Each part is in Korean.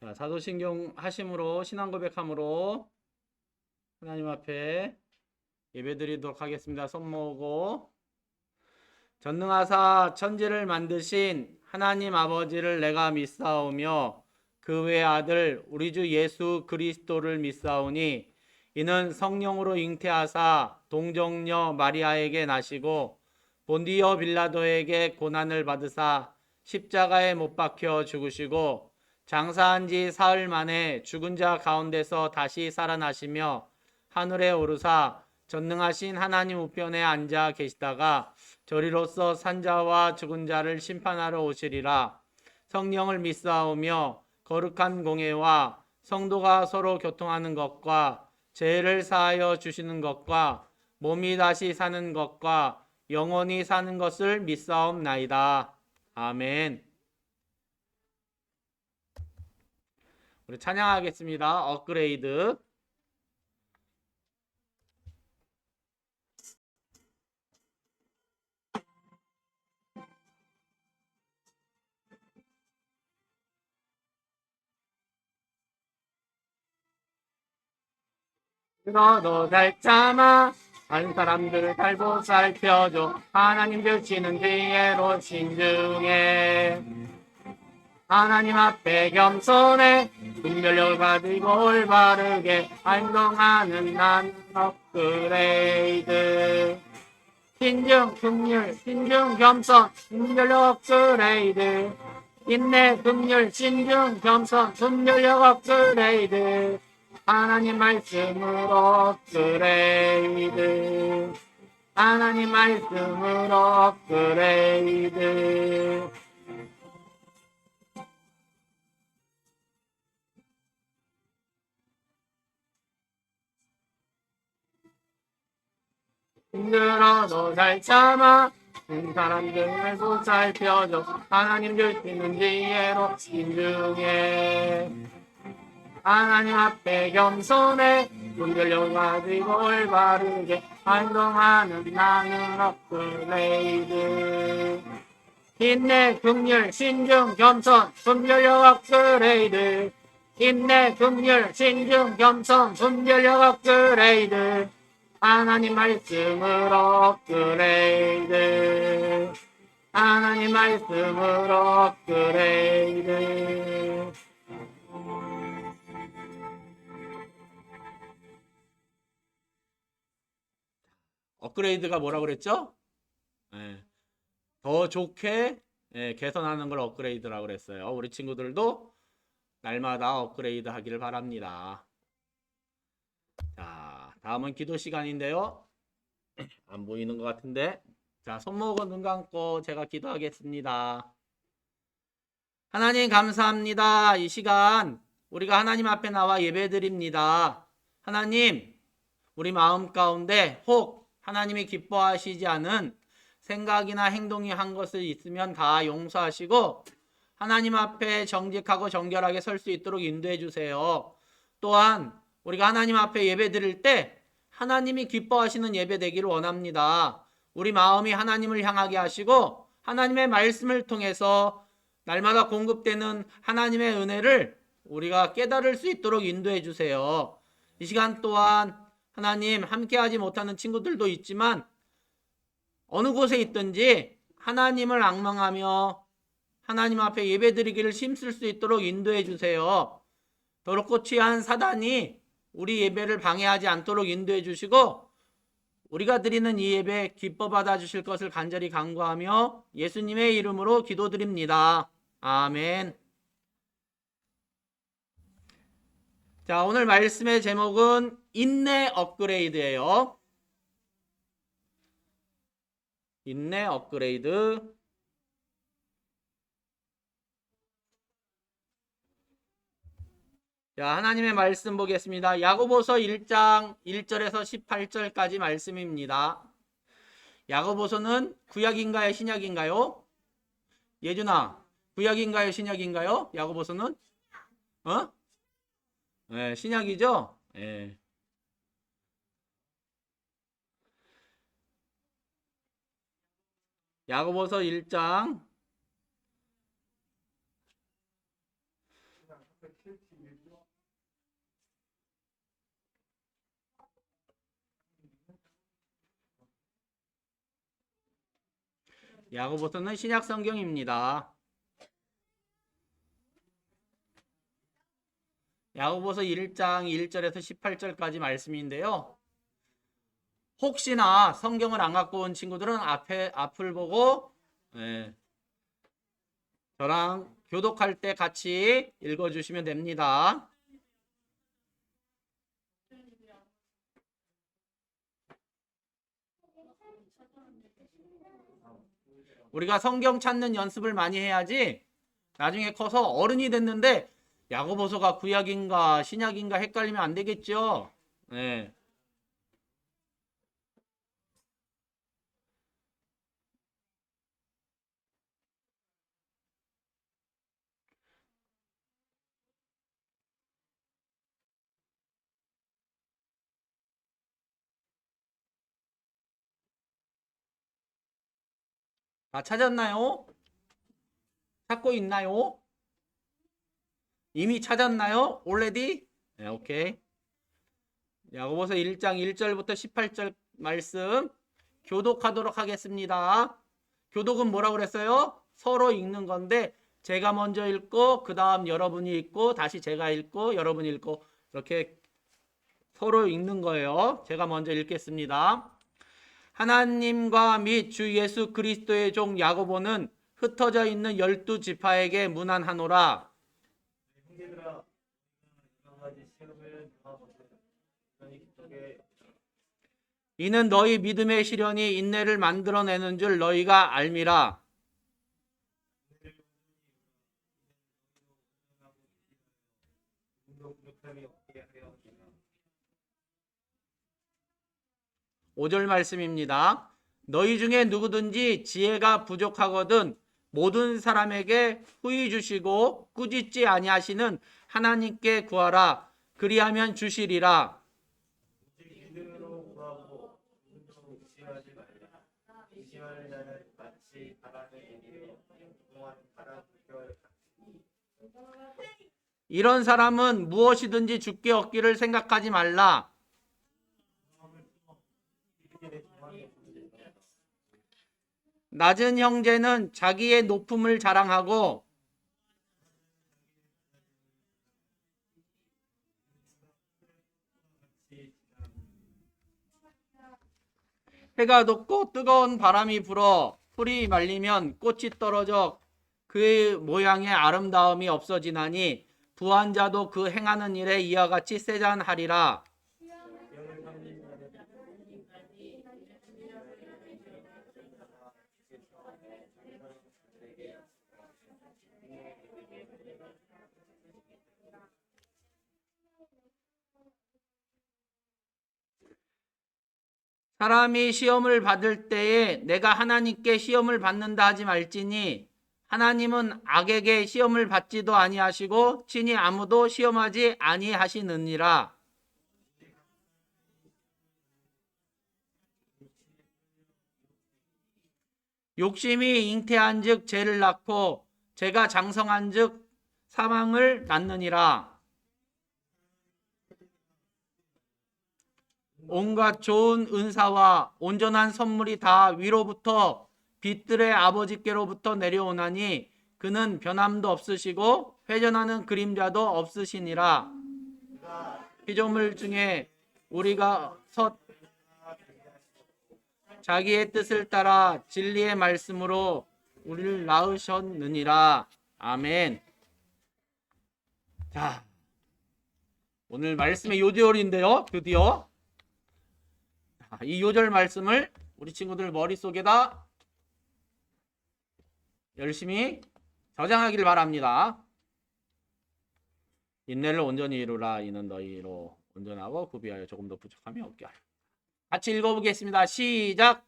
자, 사도신경 하심으로 신앙 고백함으로 하나님 앞에 예배드리도록 하겠습니다. 손 모으고 전능하사 천지를 만드신 하나님 아버지를 내가 믿사오며 그 외 아들 우리 주 예수 그리스도를 믿사오니 이는 성령으로 잉태하사 동정녀 마리아에게 나시고 본디오 빌라도에게 고난을 받으사 십자가에 못 박혀 죽으시고 장사한 지 사흘 만에 죽은 자 가운데서 다시 살아나시며 하늘에 오르사 전능하신 하나님 우편에 앉아 계시다가 저리로서 산자와 죽은 자를 심판하러 오시리라. 성령을 믿사오며 거룩한 공예와 성도가 서로 교통하는 것과 죄를 사하여 주시는 것과 몸이 다시 사는 것과 영원히 사는 것을 믿사옵나이다. 아멘. 우리 찬양하겠습니다. 업그레이드. 너도 잘 참아 한 사람들을 잘 보살펴줘 하나님 주시는 지혜로 신중해 하나님 앞에 겸손해 분별력을 가지고 올바르게 행동하는 나는 업그레이드 신중 긍휼 신중 겸손 분별력 업그레이드 인내 긍휼 신중 겸손 분별력 업그레이드 하나님 말씀으로 업그레이드 하나님 말씀으로 업그레이드 힘들어도 잘 참아 사람들을 보살펴줘 하나님 주시는 지혜로 신중해 하나님 앞에 겸손해 분별력 가지고 올바르게 행동하는 나는 업그레이드 인내 긍휼 신중 겸손 분별력 업그레이드 인내 긍휼 신중 겸손 분별력 업그레이드 하나님 말씀으로 업그레이드 하나님 말씀으로 업그레이드 업그레이드가 뭐라고 그랬죠? 더 좋게 개선하는 걸 업그레이드라고 그랬어요. 우리 친구들도 날마다 업그레이드 하기를 바랍니다. 자, 다음은 기도 시간인데요. 안 보이는 것 같은데. 자, 손 모으고 눈 감고 제가 기도하겠습니다. 하나님 감사합니다. 이 시간 우리가 하나님 앞에 나와 예배드립니다. 하나님, 우리 마음 가운데 혹 하나님이 기뻐하시지 않은 생각이나 행동이 한 것을 있으면 다 용서하시고 하나님 앞에 정직하고 정결하게 설 수 있도록 인도해 주세요. 또한 우리가 하나님 앞에 예배 드릴 때 하나님이 기뻐하시는 예배 되기를 원합니다. 우리 마음이 하나님을 향하게 하시고 하나님의 말씀을 통해서 날마다 공급되는 하나님의 은혜를 우리가 깨달을 수 있도록 인도해 주세요. 이 시간 또한 하나님 함께하지 못하는 친구들도 있지만 어느 곳에 있든지 하나님을 앙망하며 하나님 앞에 예배드리기를 힘쓸 수 있도록 인도해 주세요. 더럽고 취한 사단이 우리 예배를 방해하지 않도록 인도해 주시고 우리가 드리는 이 예배 기뻐 받아 주실 것을 간절히 간구하며 예수님의 이름으로 기도드립니다. 아멘. 자, 오늘 말씀의 제목은 인내 업그레이드예요. 인내 업그레이드. 자, 하나님의 말씀 보겠습니다. 야고보서 1장 1절에서 18절까지 말씀입니다. 야고보서는 구약인가요, 신약인가요? 예준아, 구약인가요, 신약인가요? 야고보서는? 네, 신약이죠? 네. 야고보서 1장 야고보서는 신약 성경입니다. 야고보서 1장 1절에서 18절까지 말씀인데요. 혹시나 성경을 안 갖고 온 친구들은 앞을 보고 저랑 교독할 때 같이 읽어주시면 됩니다. 우리가 성경 찾는 연습을 많이 해야지 나중에 커서 어른이 됐는데 야고보서가 구약인가 신약인가 헷갈리면 안 되겠죠. 네. 다 찾았나요? 찾고 있나요? 이미 찾았나요? already? 네, 오케이. 야고보서 1장 1절부터 18절 말씀 교독하도록 하겠습니다. 교독은 뭐라고 그랬어요? 서로 읽는 건데 제가 먼저 읽고 그 다음 여러분이 읽고 다시 제가 읽고 여러분이 읽고 이렇게 서로 읽는 거예요. 제가 먼저 읽겠습니다. 하나님과 및 주 예수 그리스도의 종 야고보는 흩어져 있는 12지파에게 문안하노라. 형제들아, 여러 가지 시험을 당하거든 너희 기쁘게 이는 너희 믿음의 시련이 인내를 만들어내는 줄 너희가 알미라. 운동 부족함이 없게 하려 합니다. 5절 말씀입니다. 너희 중에 누구든지 지혜가 부족하거든 모든 사람에게 후히 주시고 꾸짖지 아니하시는 하나님께 구하라. 그리하면 주시리라. 오직 믿음으로 구하고 누구도 의심하지 말라. 의심하는 자는 마치 바람에 일이요 그동안 바람 불결 같으니 이런 사람은 무엇이든지 주께 얻기를 생각하지 말라. 낮은 형제는 자기의 높음을 자랑하고 해가 돋고 뜨거운 바람이 불어 풀이 말리면 꽃이 떨어져 그의 모양의 아름다움이 없어지나니 부한 자도 그 행하는 일에 이와 같이 세잔하리라. 사람이 시험을 받을 때에 내가 하나님께 시험을 받는다 하지 말지니 하나님은 악에게 시험을 받지도 아니하시고 친히 아무도 시험하지 아니하시느니라. 욕심이 잉태한즉 죄를 낳고 죄가 장성한즉 사망을 낳느니라. 온갖 좋은 은사와 온전한 선물이 다 위로부터 빛들의 아버지께로부터 내려오나니 그는 변함도 없으시고 회전하는 그림자도 없으시니라. 피조물 중에 우리가 자기의 뜻을 따라 진리의 말씀으로 우리를 낳으셨느니라. 아멘. 자, 오늘 말씀의 요절인데요. 드디어 이 요절 말씀을 우리 친구들 머릿속에다 열심히 저장하기를 바랍니다. 인내를 온전히 이루라. 이는 너희로 온전하고 구비하여 조금도 부족함이 없게 하라. 같이 읽어보겠습니다. 시작.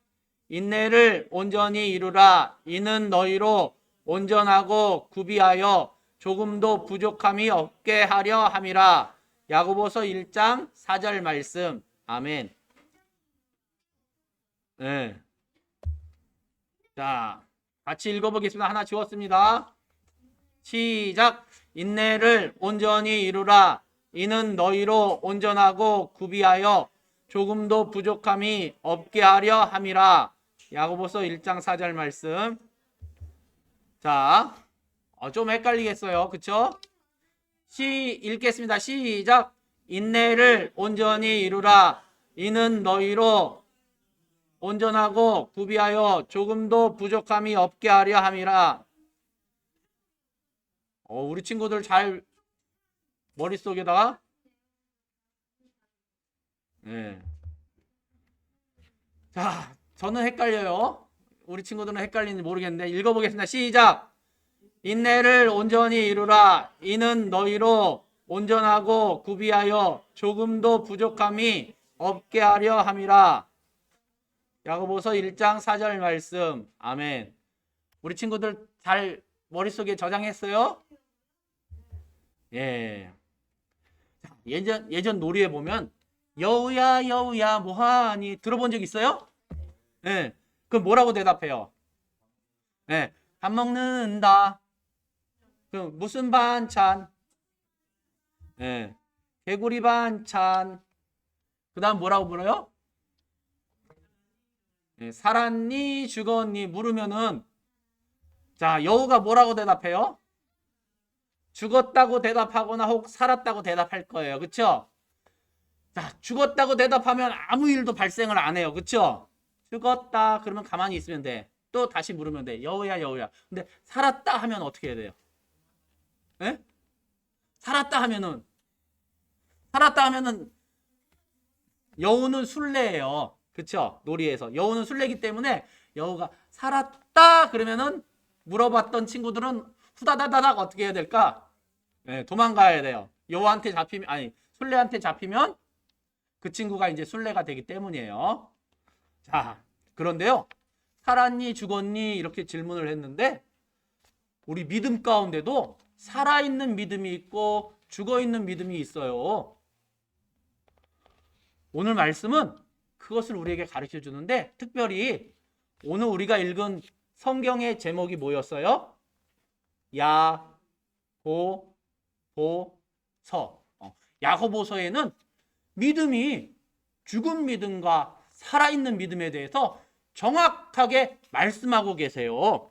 인내를 온전히 이루라. 이는 너희로 온전하고 구비하여 조금도 부족함이 없게 하려 함이라. 야고보서 1장 4절 말씀. 아멘. 네. 자, 같이 읽어보겠습니다. 하나 지웠습니다. 시작. 인내를 온전히 이루라. 이는 너희로 온전하고 구비하여 조금도 부족함이 없게 하려 함이라. 야고보서 1장 4절 말씀. 자, 좀 헷갈리겠어요. 그쵸? 읽겠습니다. 시작. 인내를 온전히 이루라. 이는 너희로 온전하고 구비하여 조금도 부족함이 없게 하려 함이라. 우리 친구들 잘 머릿속에다가 네. 자, 저는 헷갈려요. 우리 친구들은 헷갈리는지 모르겠는데 읽어보겠습니다. 시작. 인내를 온전히 이루라. 이는 너희로 온전하고 구비하여 조금도 부족함이 없게 하려 함이라. 야고보서 1장 4절 말씀. 아멘. 우리 친구들 잘 머릿속에 저장했어요? 예. 예전 놀이에 보면 여우야 여우야 뭐하니 들어본 적 있어요? 예. 그럼 뭐라고 대답해요? 예. 밥 먹는다. 그럼 무슨 반찬? 예. 개구리 반찬. 그 다음 뭐라고 물어요? 예. 살았니 죽었니 물으면은 자, 여우가 뭐라고 대답해요? 죽었다고 대답하거나 혹 살았다고 대답할 거예요. 그쵸? 자, 죽었다고 대답하면 아무 일도 발생을 안 해요. 그쵸? 죽었다 그러면 가만히 있으면 돼. 또 다시 물으면 돼. 여우야 여우야. 근데 살았다 하면 어떻게 해야 돼요? 예? 살았다 하면은 여우는 술래예요. 그쵸? 놀이에서 여우는 술래이기 때문에 여우가 살았다 그러면은 물어봤던 친구들은 후다다다닥 어떻게 해야 될까? 네, 도망가야 돼요. 여우한테 잡히면 아니 술래한테 잡히면 그 친구가 이제 술래가 되기 때문이에요. 자, 그런데요. 살았니 죽었니 이렇게 질문을 했는데 우리 믿음 가운데도 살아있는 믿음이 있고 죽어있는 믿음이 있어요. 오늘 말씀은 그것을 우리에게 가르쳐 주는데 특별히 오늘 우리가 읽은 성경의 제목이 뭐였어요? 야고보서. 야고보서에는 믿음이 죽은 믿음과 살아있는 믿음에 대해서 정확하게 말씀하고 계세요.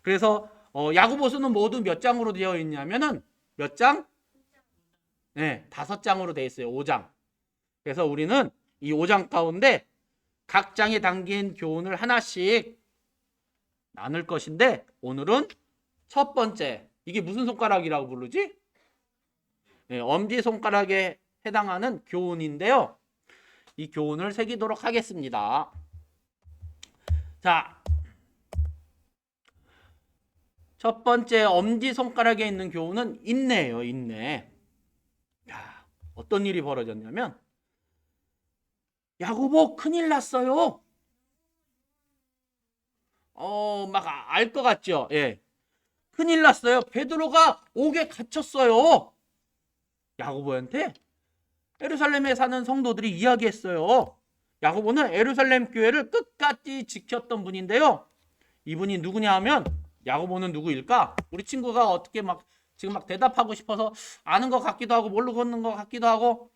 그래서 야고보서는 모두 몇 장으로 되어 있냐면은 몇 장? 네, 5장으로 되어 있어요. 5장. 그래서 우리는 이 5장 가운데 각 장에 담긴 교훈을 하나씩 나눌 것인데 오늘은 첫 번째, 이게 무슨 손가락이라고 부르지? 네, 엄지손가락에 해당하는 교훈인데요. 이 교훈을 새기도록 하겠습니다. 자, 첫 번째 엄지손가락에 있는 교훈은 인내예요. 인내. 야, 어떤 일이 벌어졌냐면 야고보 큰일 났어요. 막 알 것 같죠? 예. 큰일 났어요. 베드로가 옥에 갇혔어요. 야고보한테 예루살렘에 사는 성도들이 이야기했어요. 야고보는 예루살렘 교회를 끝까지 지켰던 분인데요. 이분이 누구냐 하면 야고보는 누구일까? 우리 친구가 어떻게 지금 대답하고 싶어서 아는 것 같기도 하고 모르는 것 같기도 하고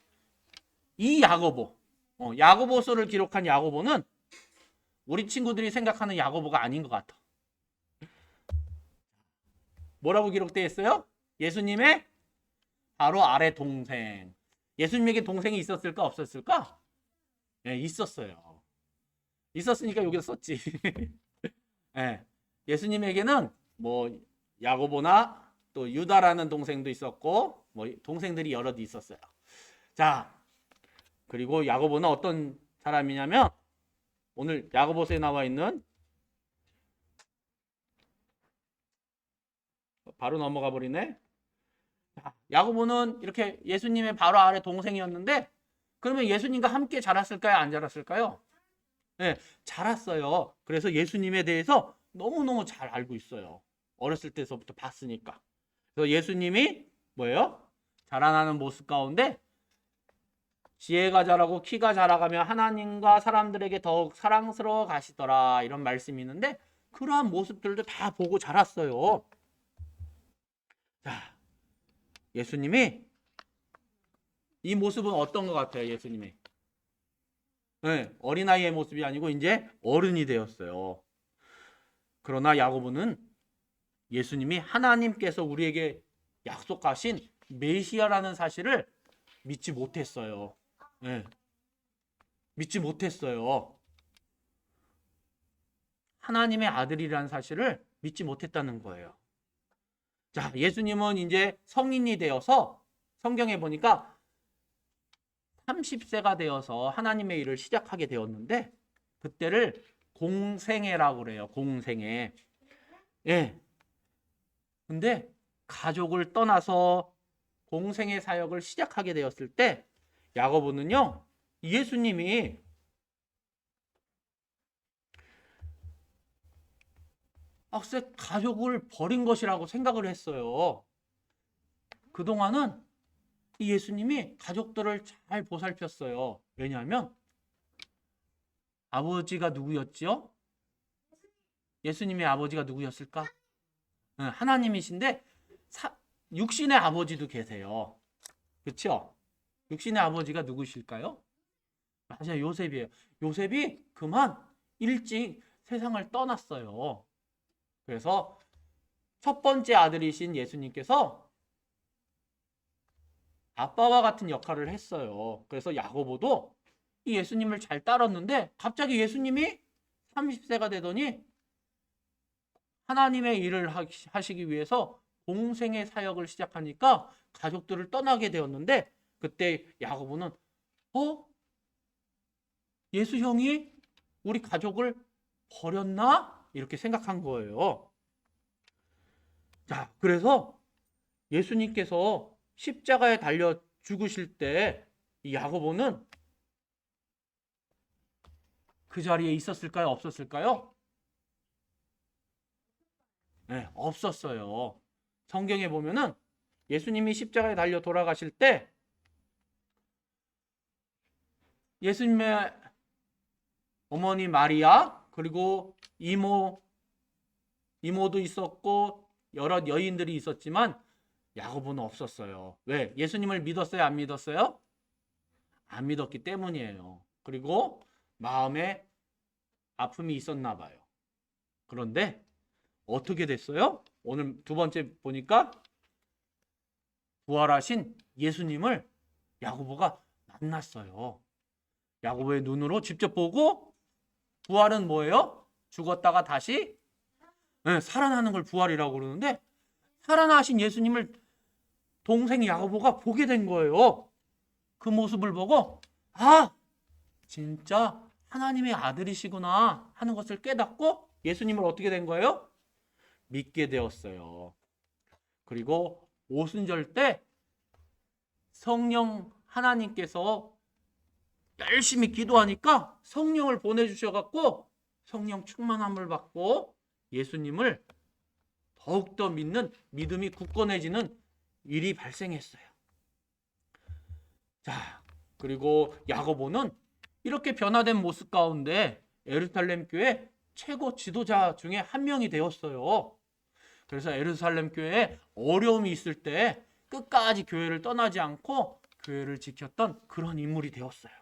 이 야고보, 야고보서를 기록한 야고보는 우리 친구들이 생각하는 야고보가 아닌 것 같아. 뭐라고 기록되어 있어요? 예수님의 바로 아래 동생. 예수님에게 동생이 있었을까 없었을까? 네, 있었어요. 있었으니까 여기다 썼지. 네, 예수님에게는 뭐 야고보나 또 유다라는 동생도 있었고 뭐 동생들이 여럿 있었어요. 자, 그리고 야고보는 어떤 사람이냐면 오늘 야고보서에 나와 있는 바로 넘어가 버리네. 야고보는 이렇게 예수님의 바로 아래 동생이었는데 그러면 예수님과 함께 자랐을까요? 안 자랐을까요? 네, 자랐어요. 그래서 예수님에 대해서 너무너무 잘 알고 있어요. 어렸을 때서부터 봤으니까. 그래서 예수님이 뭐예요? 자라나는 모습 가운데 지혜가 자라고 키가 자라가며 하나님과 사람들에게 더욱 사랑스러워 가시더라 이런 말씀이 있는데 그러한 모습들도 다 보고 자랐어요. 자, 예수님이 이 모습은 어떤 것 같아요? 예수님이 네, 어린아이의 모습이 아니고 이제 어른이 되었어요. 그러나 야고보는 예수님이 하나님께서 우리에게 약속하신 메시아라는 사실을 믿지 못했어요. 네, 믿지 못했어요. 하나님의 아들이라는 사실을 믿지 못했다는 거예요. 자, 예수님은 이제 성인이 되어서 성경에 보니까 30세가 되어서 하나님의 일을 시작하게 되었는데 그때를 공생애라고 그래요. 공생애. 예. 근데 가족을 떠나서 공생애 사역을 시작하게 되었을 때 야고보는요. 예수님이 글쎄 가족을 버린 것이라고 생각을 했어요. 그동안은 이 예수님이 가족들을 잘 보살폈어요. 왜냐하면 아버지가 누구였지요? 예수님의 아버지가 누구였을까? 하나님이신데 육신의 아버지도 계세요. 그렇죠? 육신의 아버지가 누구실까요? 맞아요. 요셉이에요. 요셉이 그만 일찍 세상을 떠났어요. 그래서 첫 번째 아들이신 예수님께서 아빠와 같은 역할을 했어요. 그래서 야고보도 이 예수님을 잘 따랐는데 갑자기 예수님이 30세가 되더니 하나님의 일을 하시기 위해서 공생의 사역을 시작하니까 가족들을 떠나게 되었는데 그때 야고보는 예수 형이 우리 가족을 버렸나? 이렇게 생각한 거예요. 자, 그래서 예수님께서 십자가에 달려 죽으실 때 이 야고보는 그 자리에 있었을까요? 없었을까요? 네, 없었어요. 성경에 보면은 예수님이 십자가에 달려 돌아가실 때 예수님의 어머니 마리아 그리고 이모도 있었고 여러 여인들이 있었지만 야고보는 없었어요. 왜? 예수님을 믿었어요? 안 믿었어요? 안 믿었기 때문이에요. 그리고 마음에 아픔이 있었나 봐요. 그런데 어떻게 됐어요? 오늘 두 번째 보니까 부활하신 예수님을 야고보가 만났어요. 야고보의 눈으로 직접 보고 부활은 뭐예요? 죽었다가 다시 살아나는 걸 부활이라고 그러는데 살아나신 예수님을 동생 야고보가 보게 된 거예요. 그 모습을 보고 진짜 하나님의 아들이시구나 하는 것을 깨닫고 예수님을 어떻게 된 거예요? 믿게 되었어요. 그리고 오순절 때 성령 하나님께서 열심히 기도하니까 성령을 보내주셔갖고 성령 충만함을 받고 예수님을 더욱더 믿는 믿음이 굳건해지는 일이 발생했어요. 자, 그리고 야고보는 이렇게 변화된 모습 가운데 예루살렘 교회 최고 지도자 중에 한 명이 되었어요. 그래서 예루살렘 교회에 어려움이 있을 때 끝까지 교회를 떠나지 않고 교회를 지켰던 그런 인물이 되었어요.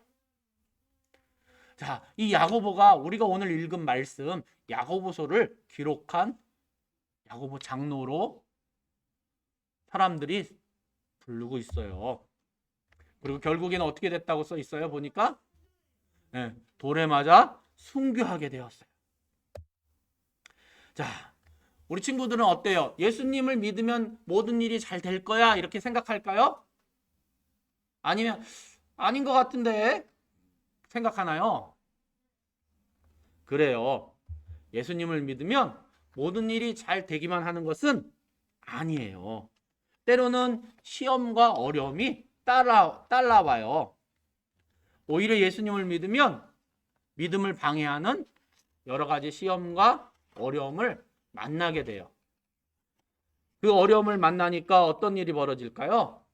자, 이 야고보가 우리가 오늘 읽은 말씀 야고보서를 기록한 야고보 장로로 사람들이 부르고 있어요. 그리고 결국에는 어떻게 됐다고 써 있어요? 보니까 돌에 맞아 순교하게 되었어요. 자, 우리 친구들은 어때요? 예수님을 믿으면 모든 일이 잘 될 거야 이렇게 생각할까요? 아니면 아닌 것 같은데 생각하나요? 그래요. 예수님을 믿으면 모든 일이 잘 되기만 하는 것은 아니에요. 때로는 시험과 어려움이 따라와요. 오히려 예수님을 믿으면 믿음을 방해하는 여러 가지 시험과 어려움을 만나게 돼요. 그 어려움을 만나니까 어떤 일이 벌어질까요?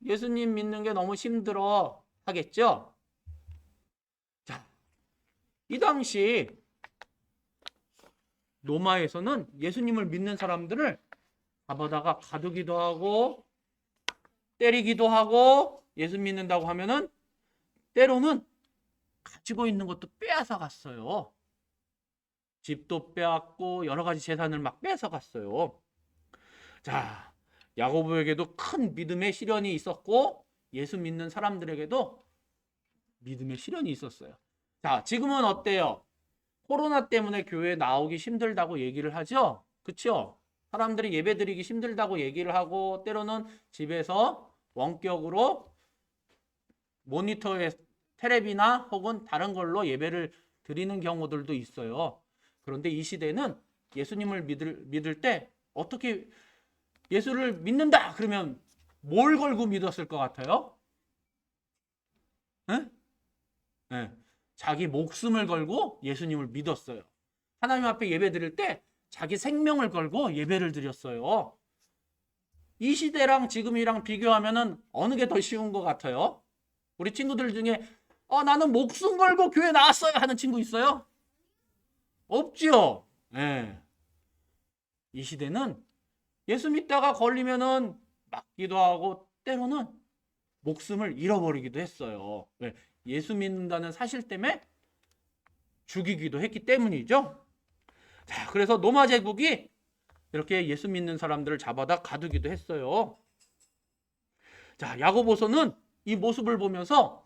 예수님 믿는 게 너무 힘들어 하겠죠? 자, 이 당시 로마에서는 예수님을 믿는 사람들을 잡아다가 가두기도 하고 때리기도 하고 예수 믿는다고 하면은 때로는 가지고 있는 것도 빼앗아 갔어요. 집도 빼앗고 여러 가지 재산을 막 뺏어 갔어요. 자, 야고보에게도 큰 믿음의 시련이 있었고 예수 믿는 사람들에게도 믿음의 시련이 있었어요. 자, 지금은 어때요? 코로나 때문에 교회에 나오기 힘들다고 얘기를 하죠? 그쵸? 사람들이 예배 드리기 힘들다고 얘기를 하고 때로는 집에서 원격으로 모니터에 테레비나 혹은 다른 걸로 예배를 드리는 경우들도 있어요. 그런데 이 시대는 예수님을 믿을 때 어떻게 예수를 믿는다 그러면 뭘 걸고 믿었을 것 같아요? 네? 네. 자기 목숨을 걸고 예수님을 믿었어요. 하나님 앞에 예배 드릴 때 자기 생명을 걸고 예배를 드렸어요. 이 시대랑 지금이랑 비교하면은 어느 게 더 쉬운 것 같아요? 우리 친구들 중에 나는 목숨 걸고 교회 나왔어요 하는 친구 있어요? 없죠. 네. 이 시대는 예수 믿다가 걸리면은 맞기도 하고 때로는 목숨을 잃어버리기도 했어요. 왜? 예수 믿는다는 사실 때문에 죽이기도 했기 때문이죠. 자, 그래서 로마 제국이 이렇게 예수 믿는 사람들을 잡아다 가두기도 했어요. 자, 야고보는 이 모습을 보면서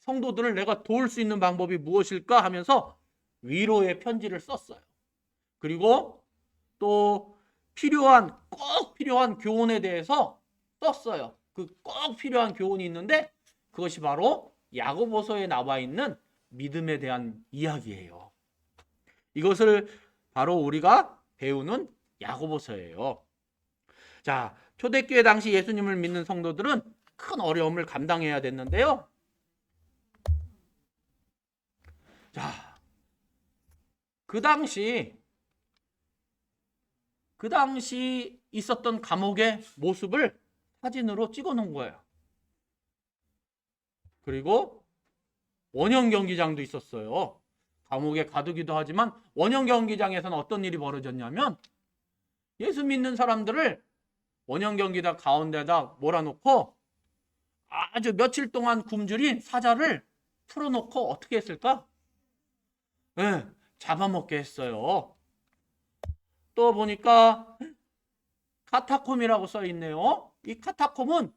성도들을 내가 도울 수 있는 방법이 무엇일까 하면서 위로의 편지를 썼어요. 그리고 또 꼭 필요한 교훈에 대해서 썼어요. 그 꼭 필요한 교훈이 있는데 그것이 바로 야고보서에 나와 있는 믿음에 대한 이야기예요. 이것을 바로 우리가 배우는 야고보서예요. 자, 초대교회 당시 예수님을 믿는 성도들은 큰 어려움을 감당해야 됐는데요. 자, 그 당시 있었던 감옥의 모습을 사진으로 찍어 놓은 거예요. 그리고 원형 경기장도 있었어요. 감옥에 가두기도 하지만 원형 경기장에서는 어떤 일이 벌어졌냐면 예수 믿는 사람들을 원형 경기장 가운데다 몰아놓고 아주 며칠 동안 굶주린 사자를 풀어놓고 어떻게 했을까? 네, 잡아먹게 했어요. 또 보니까 카타콤이라고 써 있네요. 이 카타콤은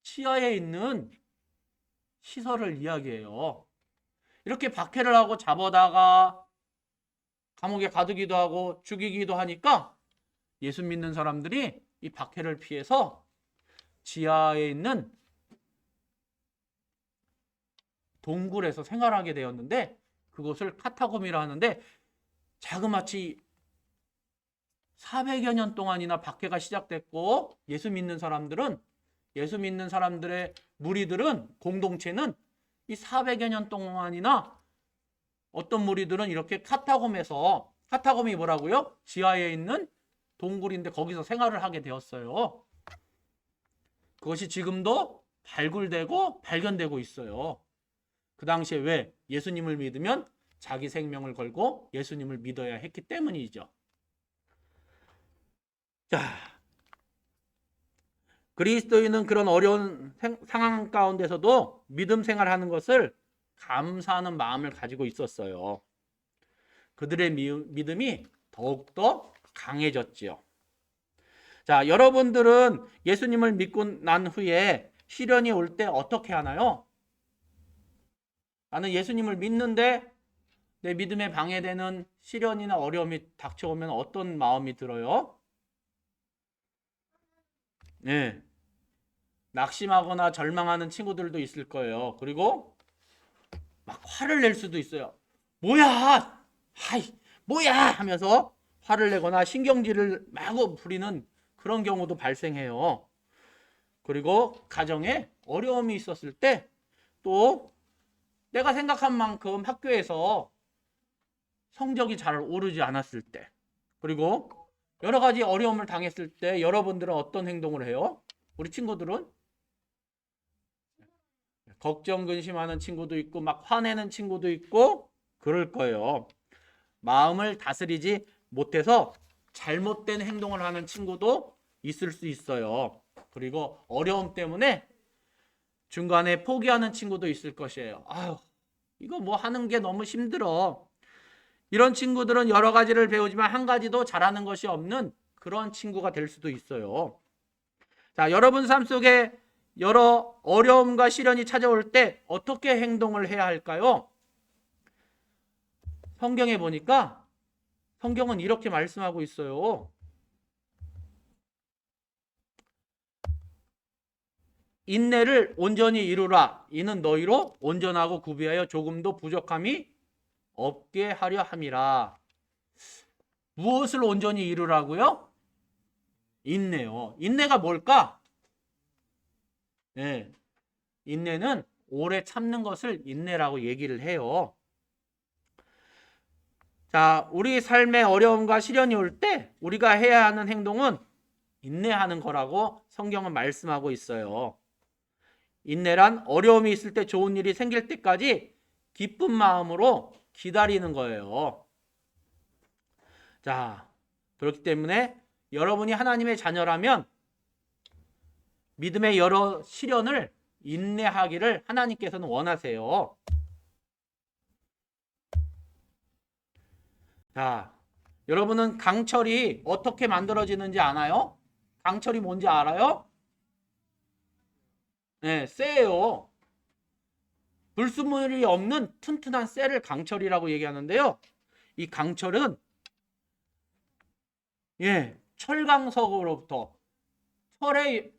치아에 있는 시설을 이야기해요. 이렇게 박해를 하고 잡아다가 감옥에 가두기도 하고 죽이기도 하니까 예수 믿는 사람들이 이 박해를 피해서 지하에 있는 동굴에서 생활하게 되었는데 그것을 카타콤이라 하는데 자그마치 400여 년 동안이나 박해가 시작됐고 예수 믿는 사람들의 무리들은 공동체는 이 400여 년 동안이나 어떤 무리들은 이렇게 카타콤이 뭐라고요? 지하에 있는 동굴인데 거기서 생활을 하게 되었어요. 그것이 지금도 발굴되고 발견되고 있어요. 그 당시에 왜? 예수님을 믿으면 자기 생명을 걸고 예수님을 믿어야 했기 때문이죠. 자, 그리스도인은 그런 어려운 상황 가운데서도 믿음 생활하는 것을 감사하는 마음을 가지고 있었어요. 그들의 믿음이 더욱더 강해졌지요. 자, 여러분들은 예수님을 믿고 난 후에 시련이 올 때 어떻게 하나요? 나는 예수님을 믿는데 내 믿음에 방해되는 시련이나 어려움이 닥쳐오면 어떤 마음이 들어요? 네. 낙심하거나 절망하는 친구들도 있을 거예요. 그리고 막 화를 낼 수도 있어요. 뭐야! 뭐야! 하면서 화를 내거나 신경질을 마구 부리는 그런 경우도 발생해요. 그리고 가정에 어려움이 있었을 때 또 내가 생각한 만큼 학교에서 성적이 잘 오르지 않았을 때 그리고 여러 가지 어려움을 당했을 때 여러분들은 어떤 행동을 해요? 우리 친구들은 걱정 근심하는 친구도 있고 막 화내는 친구도 있고 그럴 거예요. 마음을 다스리지 못해서 잘못된 행동을 하는 친구도 있을 수 있어요. 그리고 어려움 때문에 중간에 포기하는 친구도 있을 것이에요. 아유, 이거 뭐 하는 게 너무 힘들어. 이런 친구들은 여러 가지를 배우지만 한 가지도 잘하는 것이 없는 그런 친구가 될 수도 있어요. 자, 여러분 삶 속에 여러 어려움과 시련이 찾아올 때 어떻게 행동을 해야 할까요? 성경에 보니까 성경은 이렇게 말씀하고 있어요. 인내를 온전히 이루라. 이는 너희로 온전하고 구비하여 조금도 부족함이 없게 하려 함이라. 무엇을 온전히 이루라고요? 인내요. 인내가 뭘까? 네. 인내는 오래 참는 것을 인내라고 얘기를 해요. 자, 우리 삶에 어려움과 시련이 올 때 우리가 해야 하는 행동은 인내하는 거라고 성경은 말씀하고 있어요. 인내란 어려움이 있을 때 좋은 일이 생길 때까지 기쁜 마음으로 기다리는 거예요. 자, 그렇기 때문에 여러분이 하나님의 자녀라면 믿음의 여러 시련을 인내하기를 하나님께서는 원하세요. 자, 여러분은 강철이 어떻게 만들어지는지 아나요? 강철이 뭔지 알아요? 네, 쇠예요. 불순물이 없는 튼튼한 쇠를 강철이라고 얘기하는데요. 이 강철은 철강석으로부터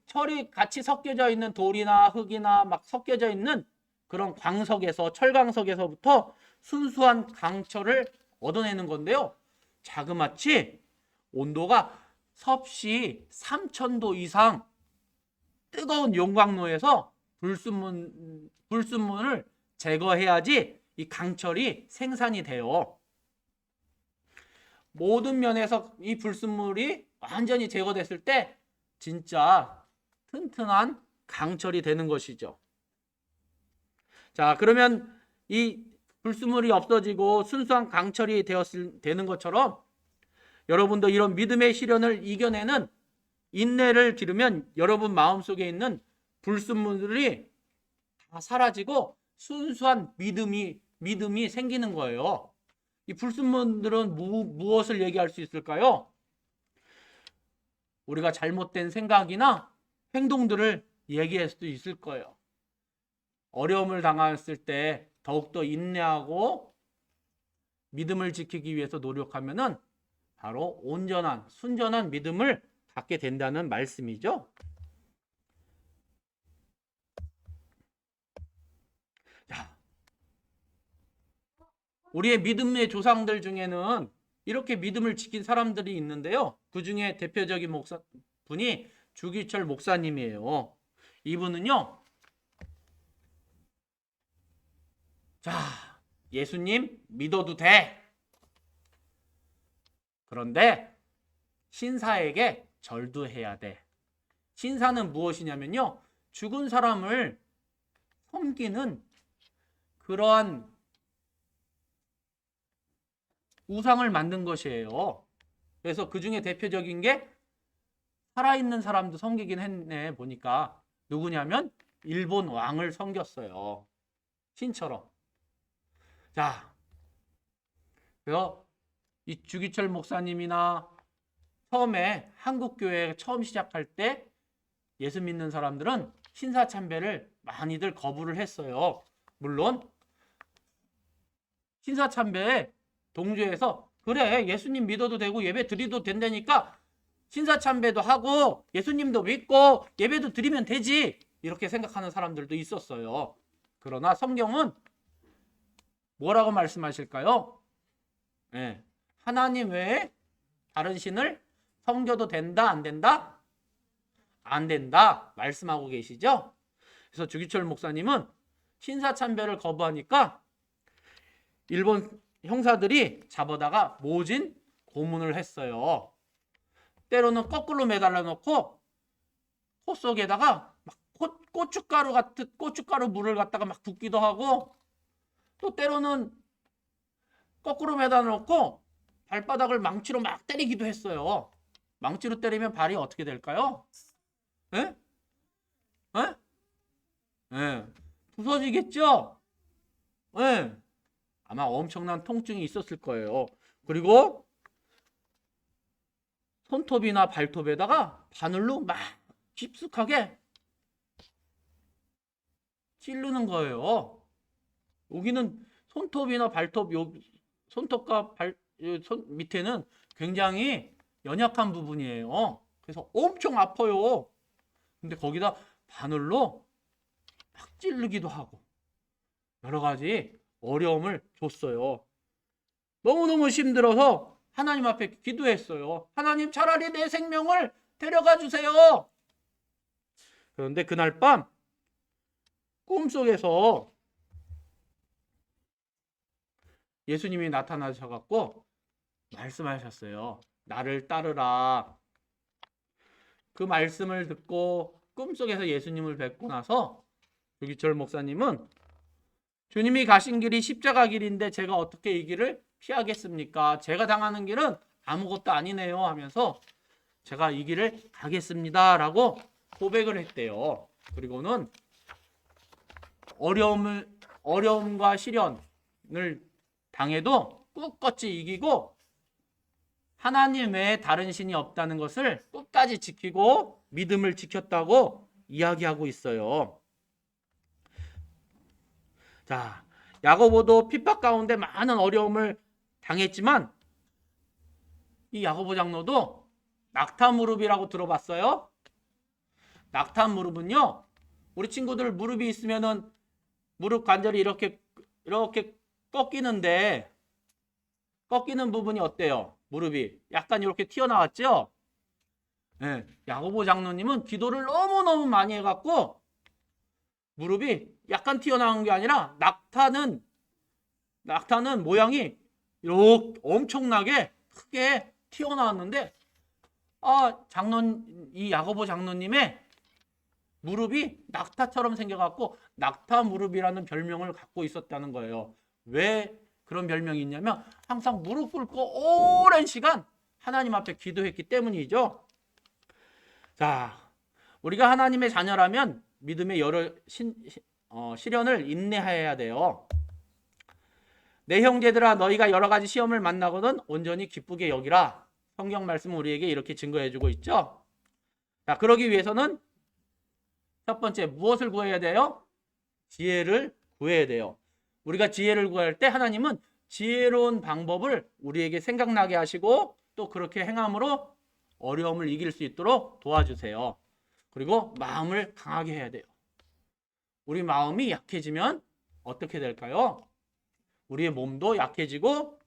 철이 같이 섞여져 있는 돌이나 흙이나 막 섞여져 있는 그런 광석에서 철강석에서부터 순수한 강철을 얻어내는 건데요. 자그마치 온도가 섭씨 3000도 이상 뜨거운 용광로에서 불순물을 제거해야지 이 강철이 생산이 돼요. 모든 면에서 이 불순물이 완전히 제거됐을 때 진짜 튼튼한 강철이 되는 것이죠. 자, 그러면 이 불순물이 없어지고 순수한 강철이 되는 것처럼 여러분도 이런 믿음의 시련을 이겨내는 인내를 기르면 여러분 마음속에 있는 불순물들이 다 사라지고 순수한 믿음이 생기는 거예요. 이 불순물들은 무엇을 얘기할 수 있을까요? 우리가 잘못된 생각이나 행동들을 얘기할 수도 있을 거예요. 어려움을 당했을 때 더욱더 인내하고 믿음을 지키기 위해서 노력하면은 바로 온전한 순전한 믿음을 갖게 된다는 말씀이죠. 자, 우리의 믿음의 조상들 중에는 이렇게 믿음을 지킨 사람들이 있는데요. 그 중에 대표적인 분이 주기철 목사님이에요. 이분은요, 자, 예수님 믿어도 돼. 그런데 신사에게 절도해야 돼. 신사는 무엇이냐면요, 죽은 사람을 섬기는 그러한 우상을 만든 것이에요. 그래서 그 중에 대표적인 게 살아있는 사람도 섬기긴 했네. 보니까 누구냐면 일본 왕을 섬겼어요. 신처럼. 자, 그래서 이 주기철 목사님이나 처음에 한국교회 처음 시작할 때 예수 믿는 사람들은 신사참배를 많이들 거부를 했어요. 물론 신사참배에 동조해서 그래, 예수님 믿어도 되고 예배 드리도 된다니까 신사참배도 하고 예수님도 믿고 예배도 드리면 되지, 이렇게 생각하는 사람들도 있었어요. 그러나 성경은 뭐라고 말씀하실까요? 네, 하나님 외에 다른 신을 섬겨도 된다, 안 된다? 안 된다 말씀하고 계시죠? 그래서 주기철 목사님은 신사참배를 거부하니까 일본 형사들이 잡아다가 모진 고문을 했어요. 때로는 거꾸로 매달려 놓고 코 속에다가 막 고춧가루 물을 갖다가 막 붓기도 하고, 또 때로는 거꾸로 매다 놓고 발바닥을 망치로 막 때리기도 했어요. 망치로 때리면 발이 어떻게 될까요? 예? 예? 예. 부서지겠죠? 예. 아마 엄청난 통증이 있었을 거예요. 그리고 손톱이나 발톱에다가 바늘로 막 깊숙하게 찌르는 거예요. 여기는 손톱이나 발톱, 손톱과 손 밑에는 굉장히 연약한 부분이에요. 그래서 엄청 아파요. 근데 거기다 바늘로 막 찌르기도 하고 여러 가지 어려움을 줬어요. 너무너무 힘들어서 하나님 앞에 기도했어요. 하나님, 차라리 내 생명을 데려가 주세요. 그런데 그날 밤 꿈속에서 예수님이 나타나셔갖고 말씀하셨어요. 나를 따르라. 그 말씀을 듣고 꿈속에서 예수님을 뵙고 나서 조기철 목사님은 주님이 가신 길이 십자가 길인데 제가 어떻게 이 길을 피하겠습니까? 제가 당하는 길은 아무것도 아니네요 하면서 제가 이 길을 가겠습니다 라고 고백을 했대요. 그리고는 어려움과 시련을 당해도 꿋꿋이 이기고 하나님 외에 다른 신이 없다는 것을 끝까지 지키고 믿음을 지켰다고 이야기하고 있어요. 자, 야고보도 핍박 가운데 많은 어려움을 당했지만 이 야고보 장로도 낙타 무릎이라고 들어봤어요? 낙타 무릎은요, 우리 친구들 무릎이 있으면은 무릎 관절이 이렇게 꺾이는데 꺾이는 부분이 어때요? 무릎이 약간 이렇게 튀어나왔죠? 네, 야고보 장로님은 기도를 너무너무 많이 해갖고 무릎이 약간 튀어나온 게 아니라 낙타는 모양이 이렇게 엄청나게 크게 튀어나왔는데 이 야고보 장로님의 무릎이 낙타처럼 생겨갖고 낙타 무릎이라는 별명을 갖고 있었다는 거예요. 왜 그런 별명이 있냐면 항상 무릎 꿇고 오랜 시간 하나님 앞에 기도했기 때문이죠. 자, 우리가 하나님의 자녀라면 믿음의 여러 시련을 인내해야 돼요. 내 형제들아, 너희가 여러 가지 시험을 만나거든 온전히 기쁘게 여기라. 성경 말씀은 우리에게 이렇게 증거해주고 있죠. 자, 그러기 위해서는 첫 번째 무엇을 구해야 돼요? 지혜를 구해야 돼요. 우리가 지혜를 구할 때 하나님은 지혜로운 방법을 우리에게 생각나게 하시고 또 그렇게 행함으로 어려움을 이길 수 있도록 도와주세요. 그리고 마음을 강하게 해야 돼요. 우리 마음이 약해지면 어떻게 될까요? 우리의 몸도 약해지고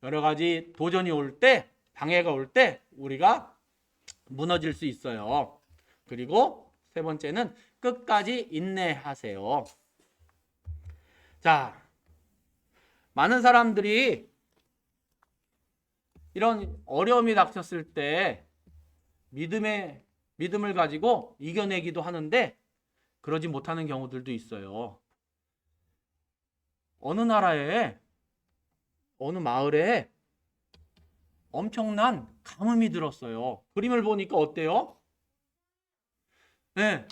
여러 가지 도전이 올 때, 방해가 올 때 우리가 무너질 수 있어요. 그리고 세 번째는 끝까지 인내하세요. 자, 많은 사람들이 이런 어려움이 닥쳤을 때 믿음을 가지고 이겨내기도 하는데 그러지 못하는 경우들도 있어요. 어느 나라에 어느 마을에 엄청난 가뭄이 들었어요. 그림을 보니까 어때요? 네.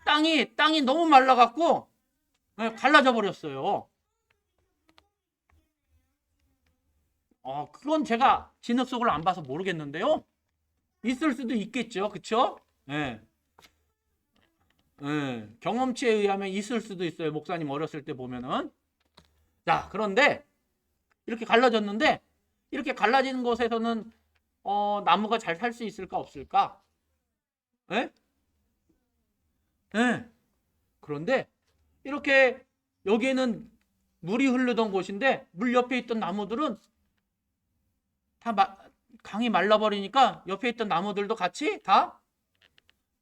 땅이 너무 말라갖고 갈라져 버렸어요. 그건 제가 진흙 속을 안 봐서 모르겠는데요. 있을 수도 있겠죠. 그쵸? 네. 경험치에 의하면 있을 수도 있어요. 목사님 어렸을 때 보면은. 자, 그런데 이렇게 갈라졌는데 이렇게 갈라진 곳에서는 나무가 잘 살 수 있을까 없을까? 예? 예. 그런데 이렇게 여기에는 물이 흐르던 곳인데 물 옆에 있던 나무들은 다 강이 말라버리니까 옆에 있던 나무들도 같이 다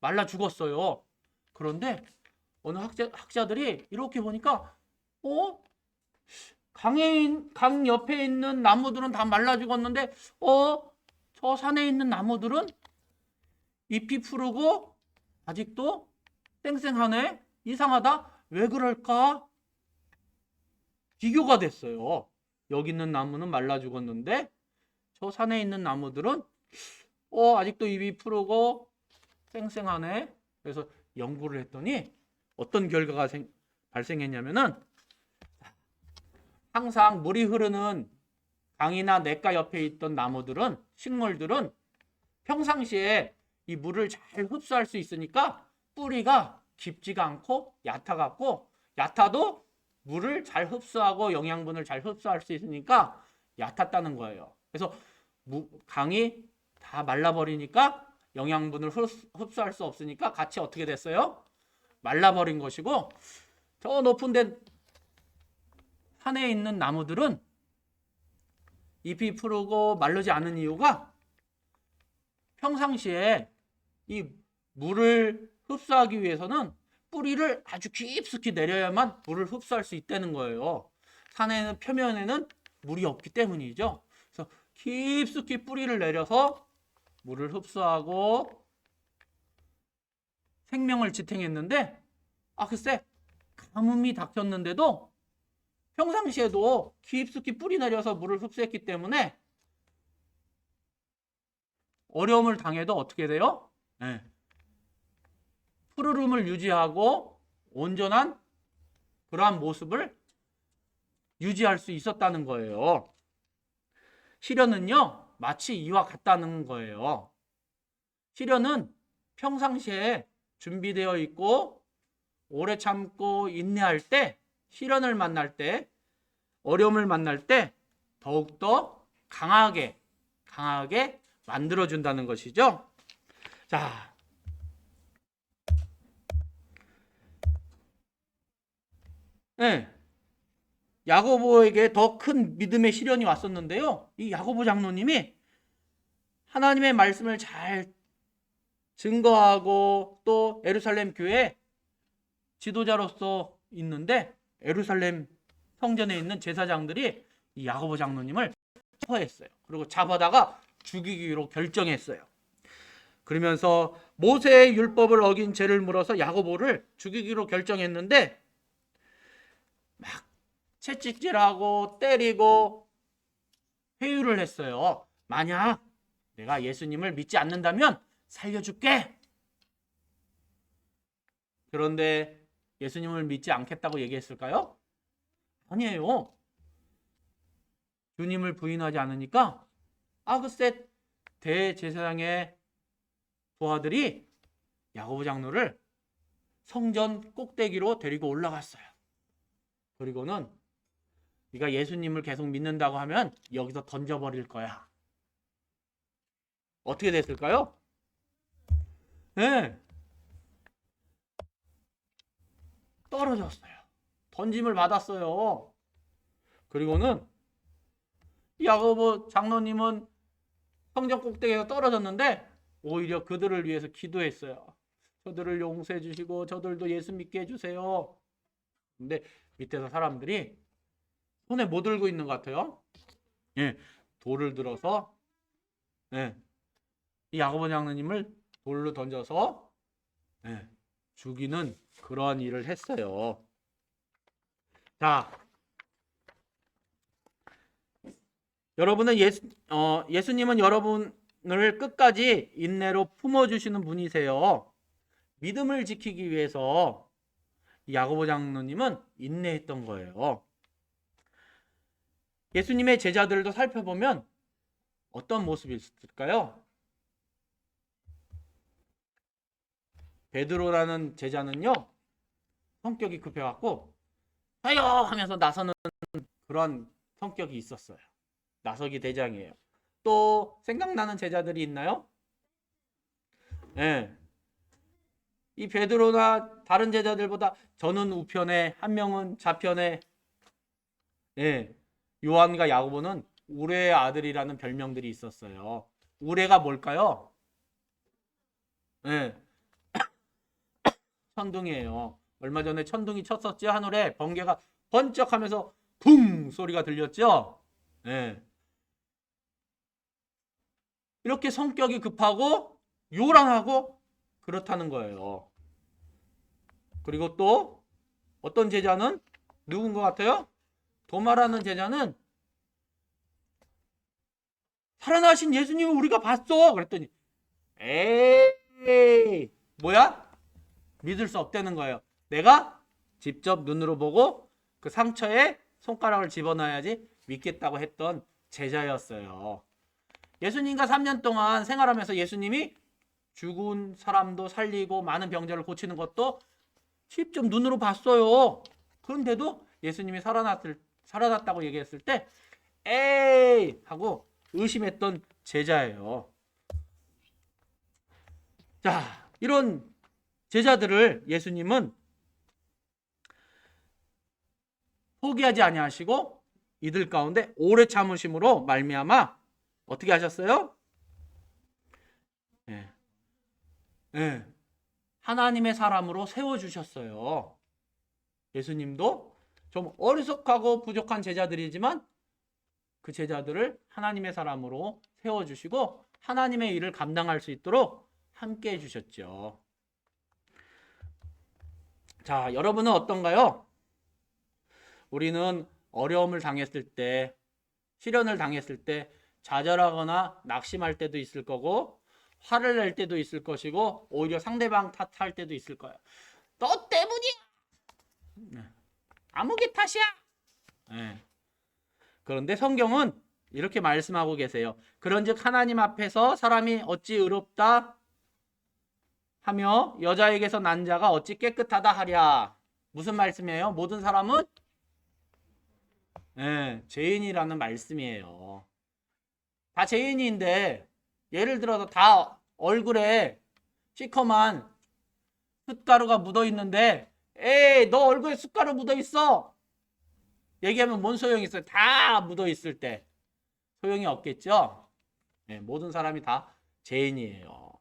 말라 죽었어요. 그런데 어느 학자들이 이렇게 보니까 강 옆에 있는 나무들은 다 말라 죽었는데 저 산에 있는 나무들은 잎이 푸르고 아직도 쌩쌩하네. 이상하다. 왜 그럴까? 비교가 됐어요. 여기 있는 나무는 말라 죽었는데 저 산에 있는 나무들은 아직도 잎이 푸르고 쌩쌩하네. 그래서 연구를 했더니 어떤 결과가 발생했냐면은 항상 물이 흐르는 강이나 냇가 옆에 있던 나무들은 식물들은 평상시에 이 물을 잘 흡수할 수 있으니까 뿌리가 깊지가 않고 얕아갖고 얕아도 물을 잘 흡수하고 영양분을 잘 흡수할 수 있으니까 얕았다는 거예요. 그래서 강이 다 말라버리니까 영양분을 흡수할 수 없으니까 같이 어떻게 됐어요? 말라버린 것이고 저 높은 데 산에 있는 나무들은 잎이 푸르고 마르지 않은 이유가 평상시에 이 물을 흡수하기 위해서는 뿌리를 아주 깊숙이 내려야만 물을 흡수할 수 있다는 거예요. 산에는 표면에는 물이 없기 때문이죠. 그래서 깊숙이 뿌리를 내려서 물을 흡수하고 생명을 지탱했는데 글쎄 가뭄이 닥쳤는데도 평상시에도 깊숙이 뿌리 내려서 물을 흡수했기 때문에 어려움을 당해도 어떻게 돼요? 푸르름을 유지하고 온전한 그러한 모습을 유지할 수 있었다는 거예요. 시련은요, 마치 이와 같다는 거예요. 시련은 평상시에 준비되어 있고 오래 참고 인내할 때, 시련을 만날 때, 어려움을 만날 때 더욱더 강하게 만들어준다는 것이죠. 자, 야고보에게 더 큰 믿음의 시련이 왔었는데요. 이 야고보 장로님이 하나님의 말씀을 잘 증거하고 또 예루살렘 교회 지도자로서 있는데 예루살렘 성전에 있는 제사장들이 이 야고보 장로님을 처했어요. 그리고 잡아다가 죽이기로 결정했어요. 그러면서 모세의 율법을 어긴 죄를 물어서 야고보를 죽이기로 결정했는데 막 채찍질하고 때리고 회유를 했어요. 만약 내가 예수님을 믿지 않는다면 살려줄게. 그런데 예수님을 믿지 않겠다고 얘기했을까요? 아니에요. 주님을 부인하지 않으니까 글쎄 대제사장의 부하들이 야고보 장로를 성전 꼭대기로 데리고 올라갔어요. 그리고는 네가 예수님을 계속 믿는다고 하면 여기서 던져버릴 거야. 어떻게 됐을까요? 떨어졌어요. 던짐을 받았어요. 그리고는 야고보 장로님은 성전 꼭대기에서 떨어졌는데 오히려 그들을 위해서 기도했어요. 저들을 용서해 주시고 저들도 예수 믿게 해주세요. 근데 밑에서 사람들이 손에 뭐 들고 있는 것 같아요? 돌을 들어서 이 야고보 장로님을 돌로 던져서 죽이는 그러한 일을 했어요. 자, 여러분은 예수님은 여러분을 끝까지 인내로 품어주시는 분이세요. 믿음을 지키기 위해서 야고보 장로님은 인내했던 거예요. 예수님의 제자들도 살펴보면 어떤 모습이 있을까요? 베드로라는 제자는요, 성격이 급해갖고 하여 하면서 나서는 그런 성격이 있었어요. 나서기 대장이에요. 또 생각나는 제자들이 있나요? 이 베드로나 다른 제자들보다 저는 우편에 한 명은 좌편에 요한과 야고보는 우레의 아들이라는 별명들이 있었어요. 우레가 뭘까요? 천둥이에요. 얼마 전에 천둥이 쳤었죠. 하늘에 번개가 번쩍하면서 붕 소리가 들렸죠. 이렇게 성격이 급하고 요란하고 그렇다는 거예요. 그리고 또 어떤 제자는 누군 것 같아요? 도마라는 제자는 살아나신 예수님을 우리가 봤어. 그랬더니 에이 뭐야? 믿을 수 없다는 거예요. 내가 직접 눈으로 보고 그 상처에 손가락을 집어넣어야지 믿겠다고 했던 제자였어요. 예수님과 3년 동안 생활하면서 예수님이 죽은 사람도 살리고 많은 병자를 고치는 것도 직접 눈으로 봤어요. 그런데도 예수님이 살아났다고 얘기했을 때 에이 하고 의심했던 제자예요. 자, 이런 제자들을 예수님은 포기하지 아니하시고 이들 가운데 오래 참으심으로 말미암아 어떻게 하셨어요? 예. 예. 하나님의 사람으로 세워주셨어요. 예수님도 좀 어리석하고 부족한 제자들이지만 그 제자들을 하나님의 사람으로 세워주시고 하나님의 일을 감당할 수 있도록 함께 해주셨죠. 자, 여러분은 어떤가요? 우리는 어려움을 당했을 때, 시련을 당했을 때 좌절하거나 낙심할 때도 있을 거고 화를 낼 때도 있을 것이고 오히려 상대방 탓할 때도 있을 거예요. 너 때문이야. 아무개 탓이야. 네. 그런데 성경은 이렇게 말씀하고 계세요. 그런즉 하나님 앞에서 사람이 어찌 의롭다 하며 여자에게서 난 자가 어찌 깨끗하다 하랴. 무슨 말씀이에요? 모든 사람은 죄인이라는 말씀이에요. 다 죄인인데 예를 들어서 다 얼굴에 시커먼 숯가루가 묻어 있는데 에이 너 얼굴에 숯가루 묻어 있어 얘기하면 뭔 소용이 있어요? 다 묻어 있을 때 소용이 없겠죠. 모든 사람이 다 죄인이에요.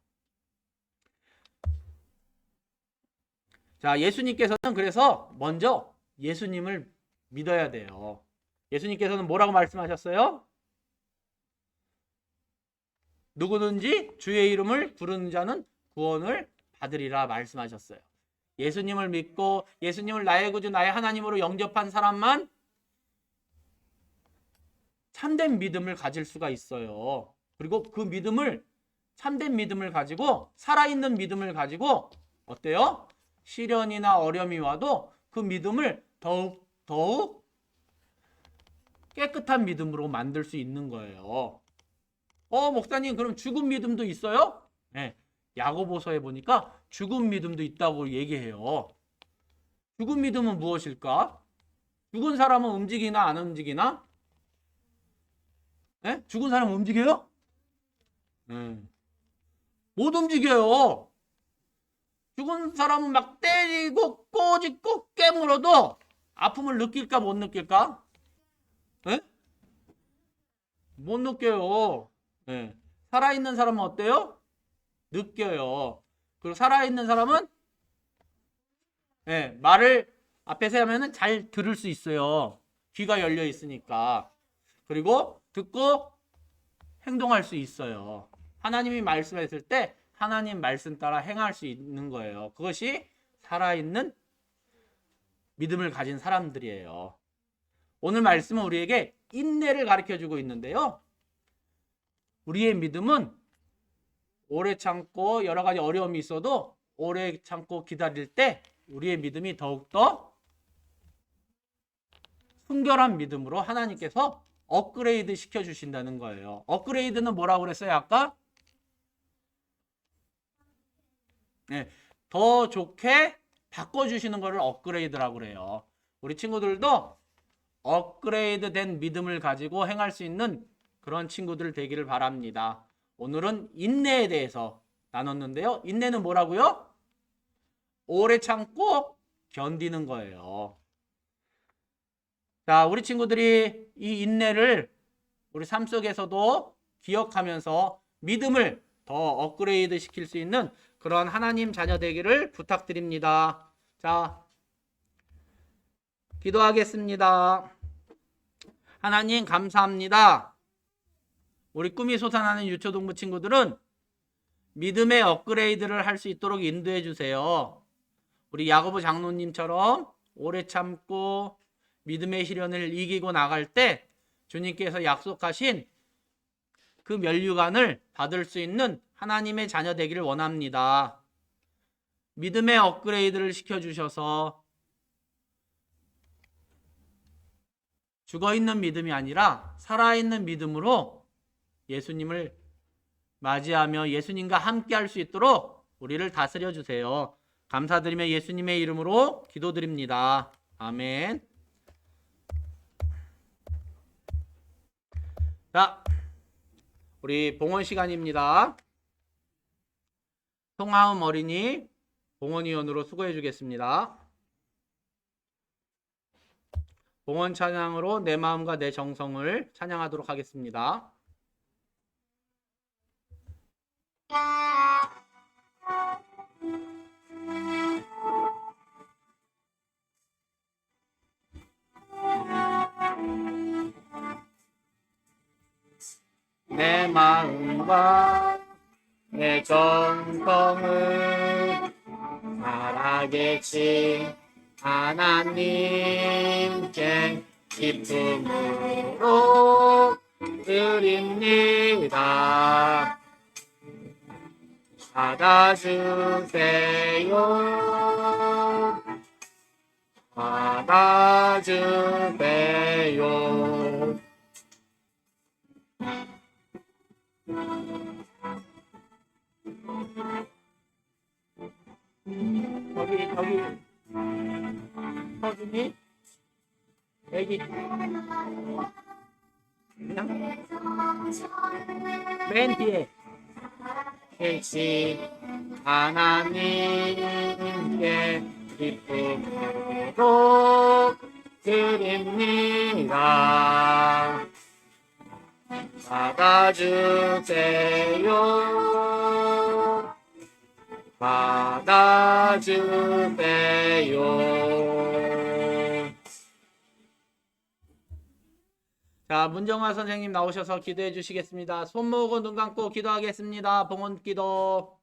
자, 예수님께서는 그래서 먼저 예수님을 믿어야 돼요. 예수님께서는 뭐라고 말씀하셨어요? 누구든지 주의 이름을 부르는 자는 구원을 받으리라 말씀하셨어요. 예수님을 믿고 예수님을 나의 구주 나의 하나님으로 영접한 사람만 참된 믿음을 가질 수가 있어요. 그리고 그 믿음을 참된 믿음을 가지고 살아있는 믿음을 가지고 어때요? 시련이나 어려움이 와도 그 믿음을 더욱 깨끗한 믿음으로 만들 수 있는 거예요. 목사님 그럼 죽은 믿음도 있어요? 네. 야고보서에 보니까 죽은 믿음도 있다고 얘기해요. 죽은 믿음은 무엇일까? 죽은 사람은 움직이나 안 움직이나? 네? 죽은 사람은 움직여요? 못 움직여요. 죽은 사람은 막 때리고 꼬집고 깨물어도 아픔을 느낄까 못 느낄까? 네? 못 느껴요. 네. 살아있는 사람은 어때요? 느껴요. 그리고 살아있는 사람은 말을 앞에서 하면은 잘 들을 수 있어요. 귀가 열려 있으니까. 그리고 듣고 행동할 수 있어요. 하나님이 말씀했을 때 하나님 말씀 따라 행할 수 있는 거예요. 그것이 살아있는 믿음을 가진 사람들이에요. 오늘 말씀은 우리에게 인내를 가르쳐주고 있는데요. 우리의 믿음은 오래 참고 여러 가지 어려움이 있어도 오래 참고 기다릴 때 우리의 믿음이 더욱더 순결한 믿음으로 하나님께서 업그레이드 시켜주신다는 거예요. 업그레이드는 뭐라고 그랬어요? 아까? 더 좋게 바꿔주시는 것을 업그레이드라고 그래요. 우리 친구들도 업그레이드 된 믿음을 가지고 행할 수 있는 그런 친구들 되기를 바랍니다. 오늘은 인내에 대해서 나눴는데요. 인내는 뭐라고요? 오래 참고 견디는 거예요. 자, 우리 친구들이 이 인내를 우리 삶 속에서도 기억하면서 믿음을 더 업그레이드 시킬 수 있는 그런 하나님 자녀 되기를 부탁드립니다. 자, 기도하겠습니다. 하나님 감사합니다. 우리 꿈이 솟아나는 유초동부 친구들은 믿음의 업그레이드를 할 수 있도록 인도해 주세요. 우리 야고보 장로님처럼 오래 참고 믿음의 시련을 이기고 나갈 때 주님께서 약속하신 그 면류관을 받을 수 있는 하나님의 자녀 되기를 원합니다. 믿음의 업그레이드를 시켜주셔서 죽어있는 믿음이 아니라 살아있는 믿음으로 예수님을 맞이하며 예수님과 함께 할 수 있도록 우리를 다스려 주세요. 감사드리며 예수님의 이름으로 기도드립니다. 아멘. 자, 우리 봉헌 시간입니다. 송하음 어린이 봉헌위원으로 수고해 주겠습니다. 봉헌 찬양으로 내 마음과 내 정성을 찬양하도록 하겠습니다. 내 마음과 내 정성을 살아계신 하나님께 기쁨으로 드립니다. 받아주세요. 받아주세요. 저기 서준이 애기 그냥 맨 뒤에 계신 하나님께 기쁨으로 드립니다. 받아주세요. 받아주세요. 자, 문정화 선생님 나오셔서 기도해 주시겠습니다. 손 모으고 눈 감고 기도하겠습니다. 봉헌 기도.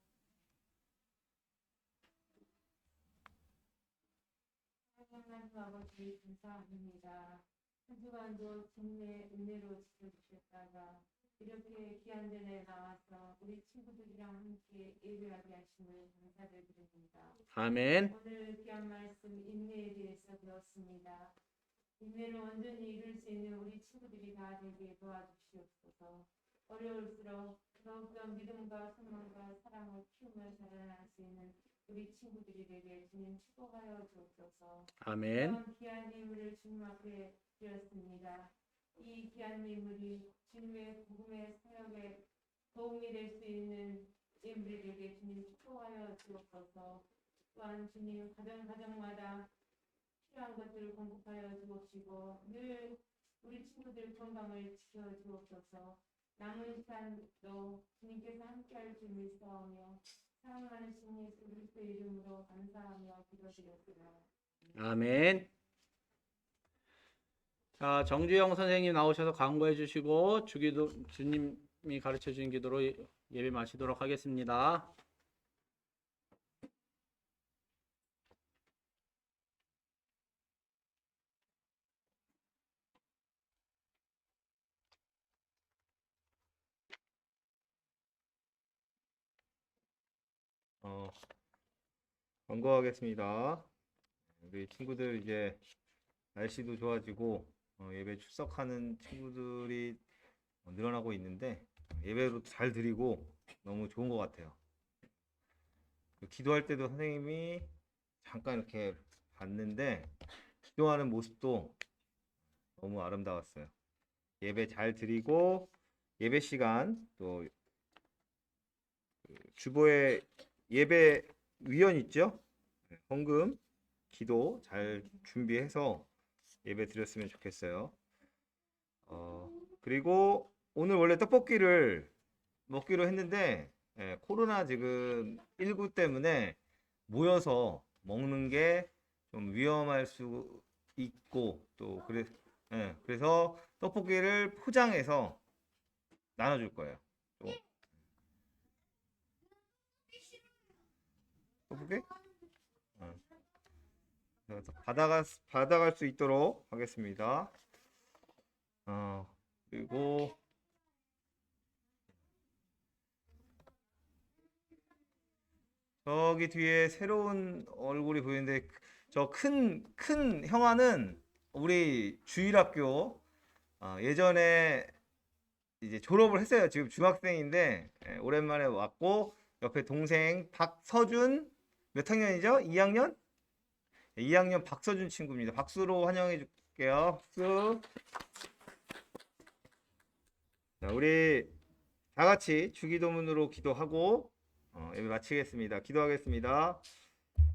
하나님 아버지 감사합니다. 한 주간도 주님의 은혜로 지켜주셨다가 이렇게 귀한 전에 나와서 우리 친구들이랑 함께 예배하게 하심을 감사드립니다. 아멘. 오늘 귀한 말씀 인내에 대해서 배웠습니다. 인내를 온전히 이룰 수 있는 우리 친구들이 다 되게 도와주시옵소서. 어려울수록 더욱더 믿음과 소망과 사랑을 키우며 자라날 수 있는 우리 친구들이 되게 주님 축복하여 주옵소서. 아멘. 이런 귀한 예물을 주님 앞에 드렸습니다. 이 귀한 예물이 주님의 복음의 사역에 도움이 될 수 있는 예물이 되게 주님 축복하여 주옵소서. 또한 주님 가정마다 필요한 것들을 공급하여 주옵시고 늘 우리 친구들 건강을 지켜 주옵소서. 남은 시간도 주님께서 함께할 줄 믿사오며 사랑하는 신 예수 그리스도 이름으로 감사하며 기도드렸습니다. 아멘. 자, 정주영 선생님 나오셔서 강구해 주시고 주기도 주님이 가르쳐 주신 기도로 예배 마치도록 하겠습니다. 권고하겠습니다. 우리 친구들 이제 날씨도 좋아지고 예배 출석하는 친구들이 늘어나고 있는데 예배도 잘 드리고 너무 좋은 것 같아요. 기도할 때도 선생님이 잠깐 이렇게 봤는데 기도하는 모습도 너무 아름다웠어요. 예배 잘 드리고 예배 시간 또 주보에 예배 위원 있죠? 헌금, 기도 잘 준비해서 예배 드렸으면 좋겠어요. 그리고 오늘 원래 떡볶이를 먹기로 했는데 코로나 지금 19 때문에 모여서 먹는 게 좀 위험할 수 있고 또 그래서 떡볶이를 포장해서 나눠줄 거예요. 또. 떡볶이? 그래서 받아갈 수 있도록 하겠습니다. 그리고 저기 뒤에 새로운 얼굴이 보이는데 저 큰 형아는 우리 주일학교 예전에 이제 졸업을 했어요. 지금 중학생인데 오랜만에 왔고 옆에 동생 박서준 몇 학년이죠? 2학년? 2학년 박서준 친구입니다. 박수로 환영해 줄게요. 박수. 자, 우리 다 같이 주기도문으로 기도하고 예배 마치겠습니다. 기도하겠습니다.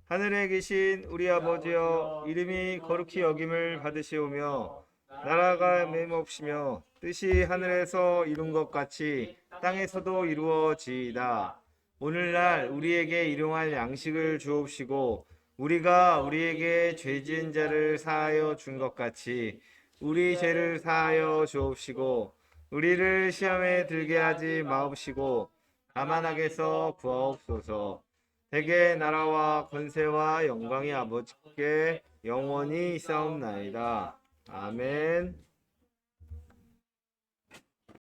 하늘에 계신 우리 아버지여, 이름이 거룩히 여김을 받으시오며 나라가 맴없으며 뜻이 하늘에서 이룬 것 같이 땅에서도 이루어지이다. 오늘날 우리에게 일용할 양식을 주옵시고 우리가 우리에게 죄 지은 자를 사하여 준 것 같이 우리 죄를 사하여 주옵시고 우리를 시험에 들게 하지 마옵시고 다만 악에서 구하옵소서. 대개 나라와 권세와 영광이 아버지께 영원히 있사옵나이다. 아멘.